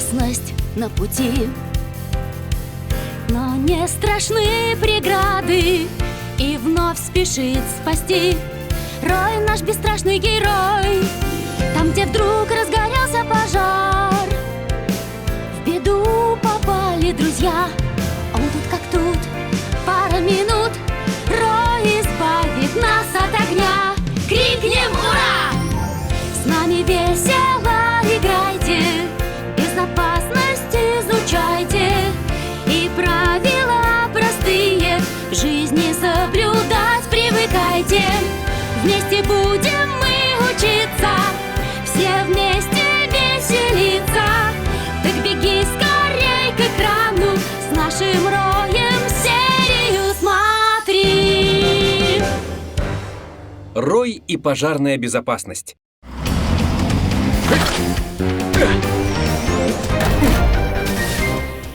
опасность на пути. Но не страшны преграды, и вновь спешит спасти Рой, наш бесстрашный герой. Там, где вдруг разгорелся пожар, в беду попали друзья. Он тут как тут, пара минут, Рой избавит нас от огня. Крикнем «Ура!» С нами весело играйте, безопасность изучайте и правила простые в жизни соблюдать привыкайте. Вместе будем мы учиться, все вместе веселиться. Так беги скорей к экрану, с нашим Роем серию смотри. Рой и пожарная безопасность.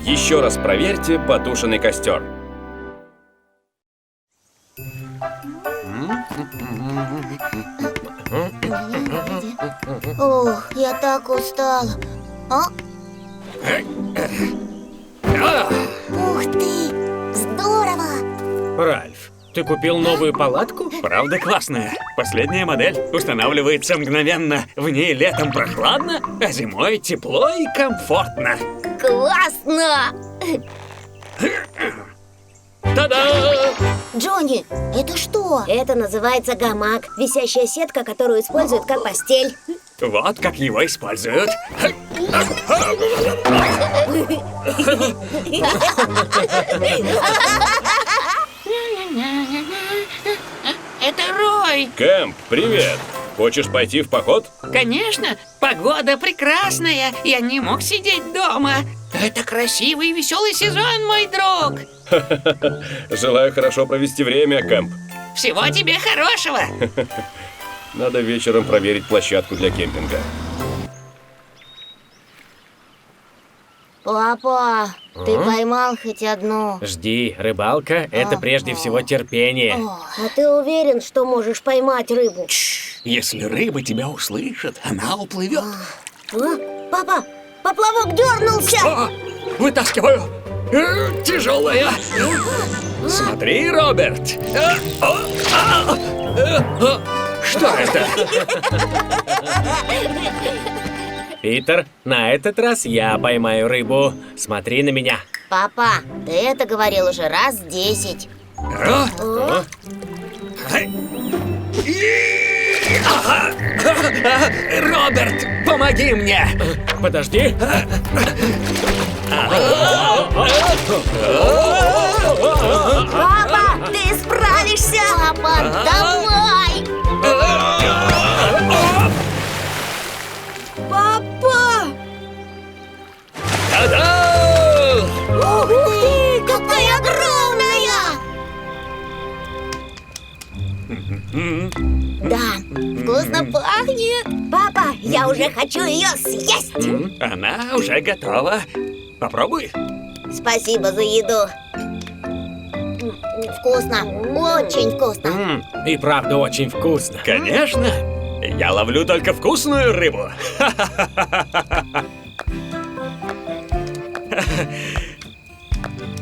Еще раз проверьте потушенный костер. Ох, я так устала. Ух ты, здорово! Ральф, ты купил новую палатку? Правда классная. Последняя модель устанавливается мгновенно. В ней летом прохладно, а зимой тепло и комфортно. Классно! Та-да! Джонни, это что? Это называется гамак. Висящая сетка, которую используют как постель. Вот как его используют. Это Рой! Кэмп, привет! Хочешь пойти в поход? Конечно, погода прекрасная, я не мог сидеть дома. Это красивый и веселый сезон, мой друг. Желаю хорошо провести время, Кэмп. Всего тебе хорошего. Надо вечером проверить площадку для кемпинга. Папа, ты поймал хоть одну? Жди, рыбалка — это прежде всего терпение. А ты уверен, что можешь поймать рыбу? Если рыба тебя услышит, она уплывет. Папа, поплавок дернулся! Вытаскиваю. Тяжелая. Смотри, Роберт. Что это? Питер, на этот раз я поймаю рыбу. Смотри на меня. Папа, ты это говорил уже раз 10. Роберт, помоги мне! Подожди. Папа, ты справишься! Папа, давай! Папа! Та-да! Ух ты, какая огромная! Да, вкусно пахнет. Папа, я уже хочу ее съесть. Она уже готова. Попробуй. Спасибо за еду. Вкусно, очень вкусно. И правда очень вкусно. Конечно. Я ловлю только вкусную рыбу.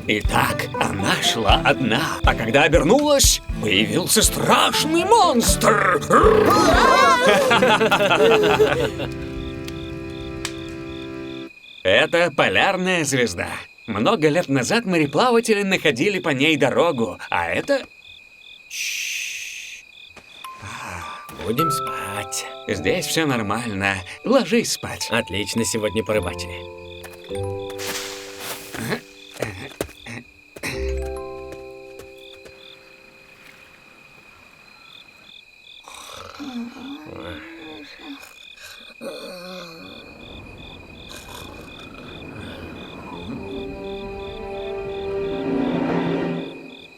Итак, она шла одна, а когда обернулась, появился страшный монстр. Это полярная звезда. Много лет назад мореплаватели находили по ней дорогу, а это... Будем спать. Здесь все нормально. Ложись спать. Отлично сегодня порыбачили.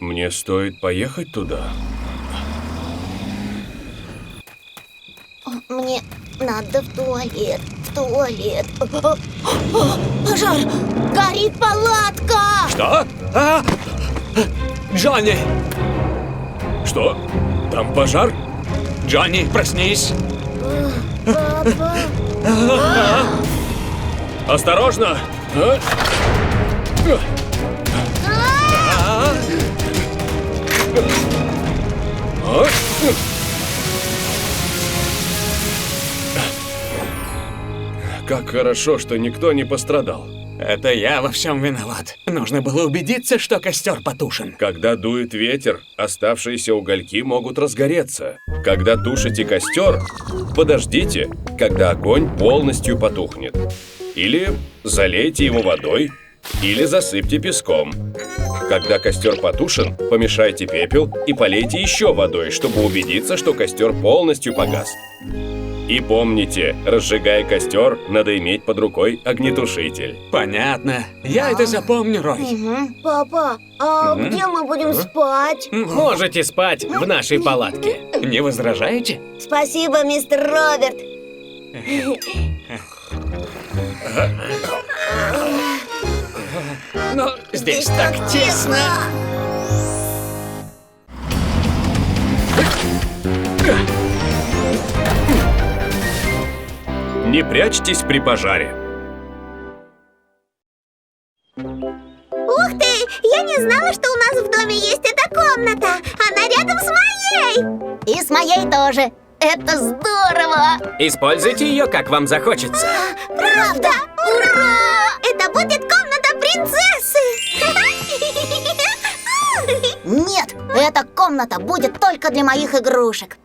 Мне стоит поехать туда. Мне надо в туалет, Пожар! Горит палатка! Что? Джонни! Что? Там пожар? Джонни, проснись! Папа! Осторожно! А? А? Как хорошо, что никто не пострадал. Это я во всем виноват. Нужно было убедиться, что костер потушен. Когда дует ветер, оставшиеся угольки могут разгореться. Когда тушите костер, подождите, когда огонь полностью потухнет. Или залейте его водой, или засыпьте песком. Когда костер потушен, помешайте пепел и полейте еще водой, чтобы убедиться, что костер полностью погас. И помните, разжигая костер, надо иметь под рукой огнетушитель. Понятно. Я это запомню, Рой. Папа, а где мы будем спать? Можете спать в нашей палатке. Не возражаете? Спасибо, мистер Роберт. Но здесь так тесно. Не прячьтесь при пожаре. Ух ты! Я не знала, что у нас в доме есть эта комната. Она рядом с моей. И с моей тоже. Это здорово! Используйте ее, как вам захочется. Правда? Ура! Это будет комната принцессы! Нет, эта комната будет только для моих игрушек.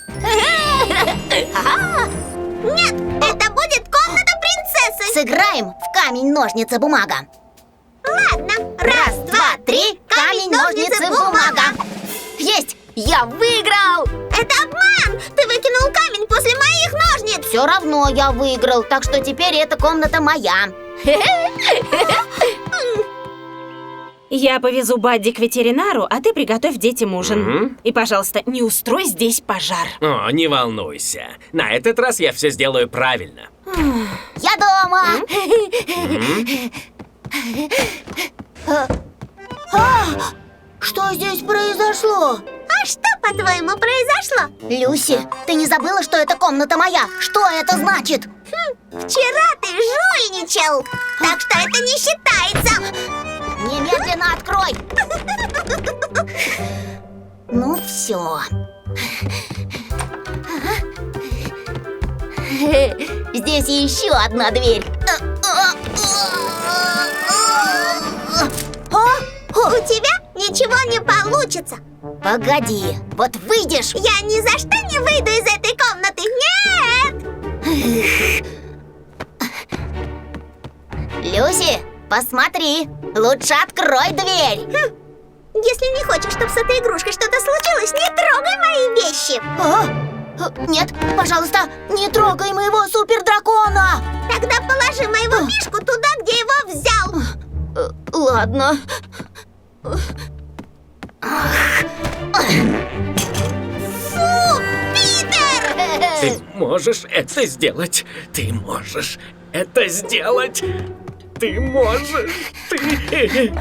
Нет, это будет комната принцессы! Сыграем в камень, ножницы, бумага. Ладно. Раз, два, три. Камень, ножницы, бумага. Есть! Я выиграл! Это обман! Ты выкинул камень после моих ножниц! Все равно я выиграл, так что теперь эта комната моя. Я повезу Бадди к ветеринару, а ты приготовь детям ужин. И, пожалуйста, не устрой здесь пожар. О, не волнуйся. На этот раз я все сделаю правильно. Я дома! Что здесь произошло? А что, по-твоему, произошло? Люси, ты не забыла, что эта комната моя? Что это значит? Вчера ты жульничал, так что это не считается. Немедленно открой. Ну все. Здесь еще одна дверь. У тебя ничего не получится. Погоди, вот выйдешь. Я ни за что не выйду из этой комнаты. Нет! Люси, посмотри. Лучше открой дверь. Если не хочешь, чтобы с этой игрушкой что-то случилось, не трогай мои вещи. Нет, пожалуйста, не трогай моего супердракона. Тогда положи моего мишку туда, где его взял. Ладно. Фу, Питер! Ты можешь это сделать. Ты можешь это сделать. Ты можешь. Ты...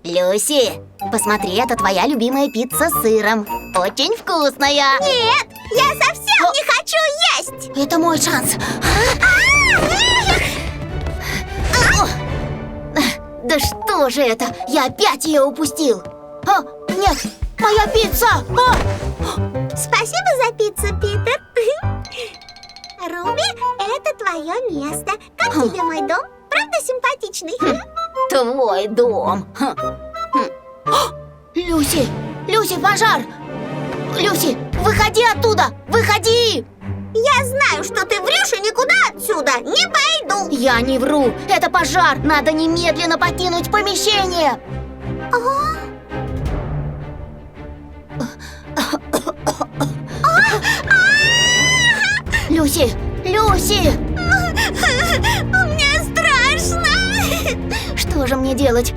Люси, посмотри, это твоя любимая пицца с сыром. Очень вкусная. Нет, я совсем не хочу есть. Это мой шанс. Да что же это? Я опять ее упустил. Нет, моя пицца. Спасибо за пиццу, Питер. Руби, это твое место. Как тебе мой дом? Правда симпатичный? Твой дом. Люси! Люси, пожар! Люси, выходи оттуда! Выходи! Я знаю, что ты врешь и никуда отсюда не пойду. Я не вру. Это пожар. Надо немедленно покинуть помещение. Люси! Люси! Мне страшно! Что же мне делать?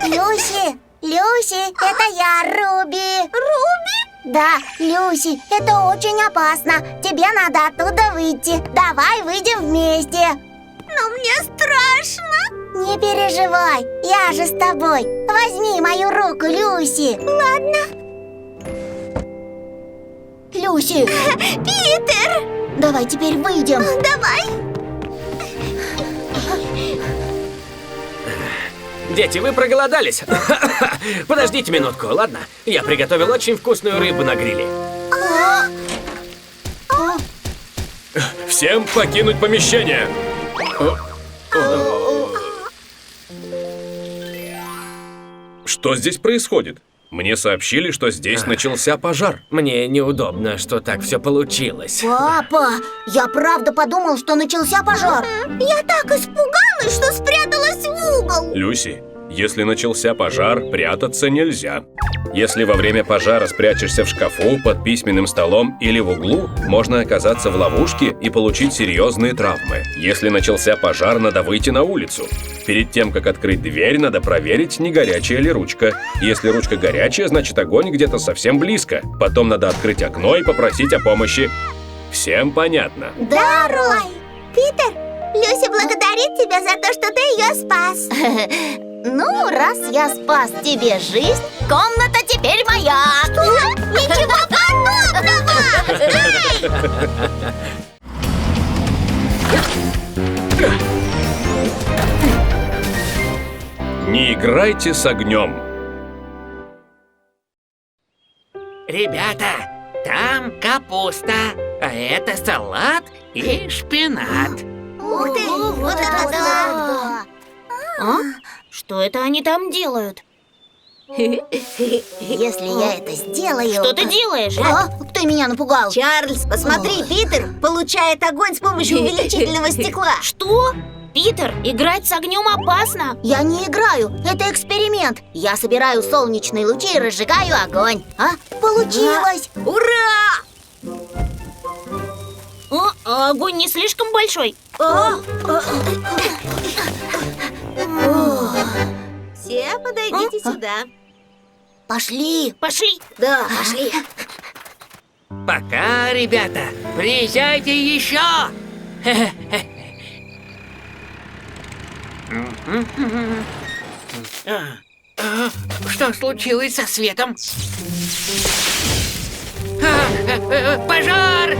Люси! Люси, это я, Руби! Руби? Да, Люси, это очень опасно. Тебе надо оттуда выйти. Давай выйдем вместе. Но мне страшно. Не переживай, я же с тобой. Возьми мою руку, Люси. Ладно. Люси! Питер! Давай теперь выйдем. Давай. Дети, вы проголодались? Подождите минутку, ладно? Я приготовил очень вкусную рыбу на гриле. Всем покинуть помещение! Что здесь происходит? Мне сообщили, что здесь начался пожар. Мне неудобно, что так все получилось. Папа, я правда подумал, что начался пожар. Я так испугалась, что спряталась в угол. Люси, если начался пожар, прятаться нельзя. Если во время пожара спрячешься в шкафу, под письменным столом или в углу, можно оказаться в ловушке и получить серьезные травмы. Если начался пожар, надо выйти на улицу. Перед тем, как открыть дверь, надо проверить, не горячая ли ручка. Если ручка горячая, значит огонь где-то совсем близко. Потом надо открыть окно и попросить о помощи. Всем понятно? Да, Рой. Питер, Люся благодарит тебя за то, что ты ее спас. Ну, раз я спас тебе жизнь, комната теперь моя. Что? Ничего подобного! Не играйте с огнем. Ребята, там капуста, а это салат и шпинат. Ух ты, вот это да! А? Что это они там делают? Если я это сделаю... Что ты делаешь? А? Кто меня напугал? Чарльз, посмотри, Питер получает огонь с помощью увеличительного стекла. Что? Питер, играть с огнем опасно. Я не играю, это эксперимент. Я собираю солнечные лучи и разжигаю огонь. А? Получилось! Ура! А огонь не слишком большой? Все подойдите сюда. Пошли! Пошли. Да, пошли. Пока, ребята, приезжайте еще. Что случилось со светом? Пожар!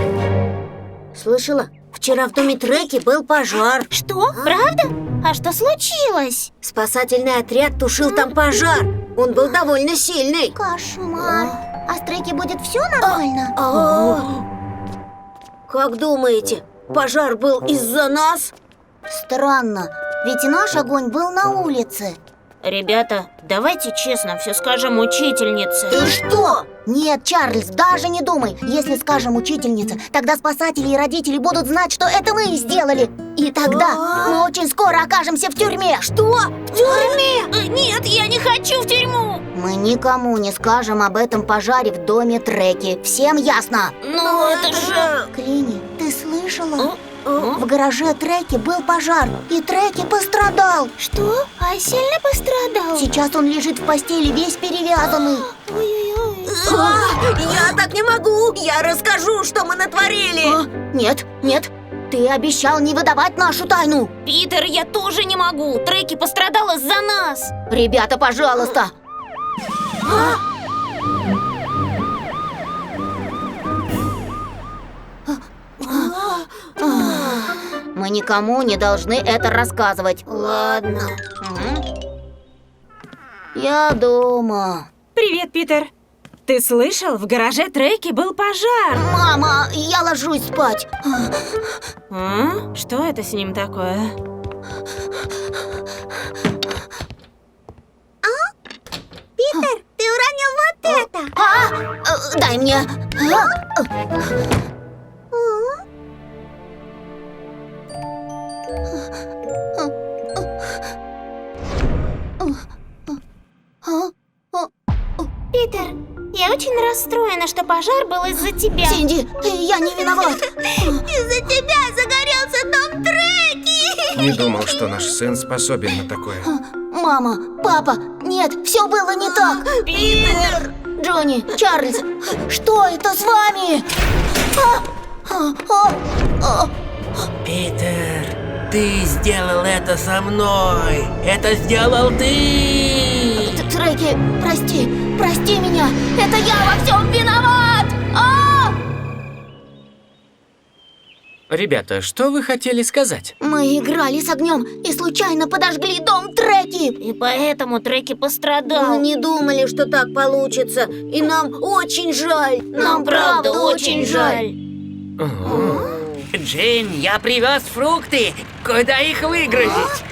Слышала? Вчера в доме Треки был пожар. Что? Правда? А что случилось? Спасательный отряд тушил там пожар. Он был довольно сильный. Кошмар! А с Треки будет все нормально? Как думаете, пожар был из-за нас? Странно, ведь и наш огонь был на улице. Ребята, давайте честно все скажем учительнице. Ты что? Нет, Чарльз, даже не думай. Если скажем учительнице, тогда спасатели и родители будут знать, что это мы сделали. И тогда мы очень скоро окажемся в тюрьме. Что? В тюрьме? Нет, я не хочу в тюрьму. Мы никому не скажем об этом пожаре в доме Треки. Всем ясно? Ну это же... Клини, ты слышала? В гараже Треки был пожар, и Треки пострадал. Что? А сильно пострадал? Сейчас он лежит в постели весь перевязанный. Я так не могу. Я расскажу, что мы натворили. Нет, нет, ты обещал не выдавать нашу тайну. Питер, я тоже не могу. Треки пострадал из-за нас. Ребята, пожалуйста. Мы никому не должны это рассказывать. Ладно. Я дома. Привет, Питер. Ты слышал, в гараже Треки был пожар. Мама, я ложусь спать. А? Что это с ним такое? Питер, ты уронил вот это. Дай мне. Питер, я очень расстроена, что пожар был из-за тебя. Синди, я не виноват. Из-за тебя загорелся дом Треки. Не думал, что наш сын способен на такое. Мама, папа, нет, все было не так. Питер! Джонни, Чарльз, что это с вами? Питер, ты сделал это со мной. Это сделал ты. Треки, прости меня. Это я во всем виноват. Ребята, что вы хотели сказать? Мы играли с огнем и случайно подожгли дом Треки. И поэтому Треки Мы пострадал. не думали, что так получится. И нам очень жаль. Нам правда очень жаль. Джин, я привез фрукты. Куда их выгрузить?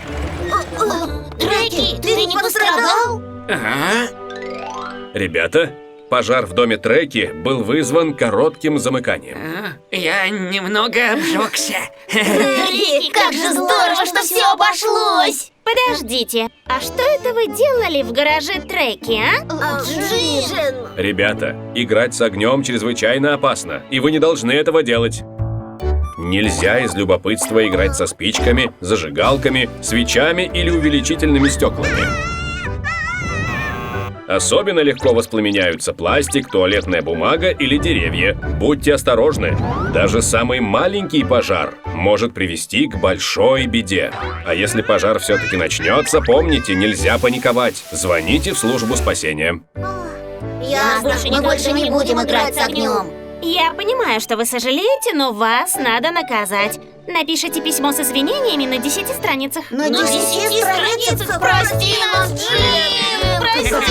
Треки, ты не пострадал? Ага. Ребята, пожар в доме Треки был вызван коротким замыканием. Я немного обжегся. Треки, как же здорово, что все обошлось! Подождите, а что это вы делали в гараже Треки, а? Джин! Ребята, играть с огнем чрезвычайно опасно, и вы не должны этого делать. Нельзя из любопытства играть со спичками, зажигалками, свечами или увеличительными стеклами. Особенно легко воспламеняются пластик, туалетная бумага или деревья. Будьте осторожны. Даже самый маленький пожар может привести к большой беде. А если пожар все-таки начнется, помните, нельзя паниковать. Звоните в службу спасения. Ясно, мы больше не будем играть с огнем. Я понимаю, что вы сожалеете, но вас надо наказать. Напишите письмо с извинениями на 10 страницах. На 10 страницах Прости нас, Джин! Прости!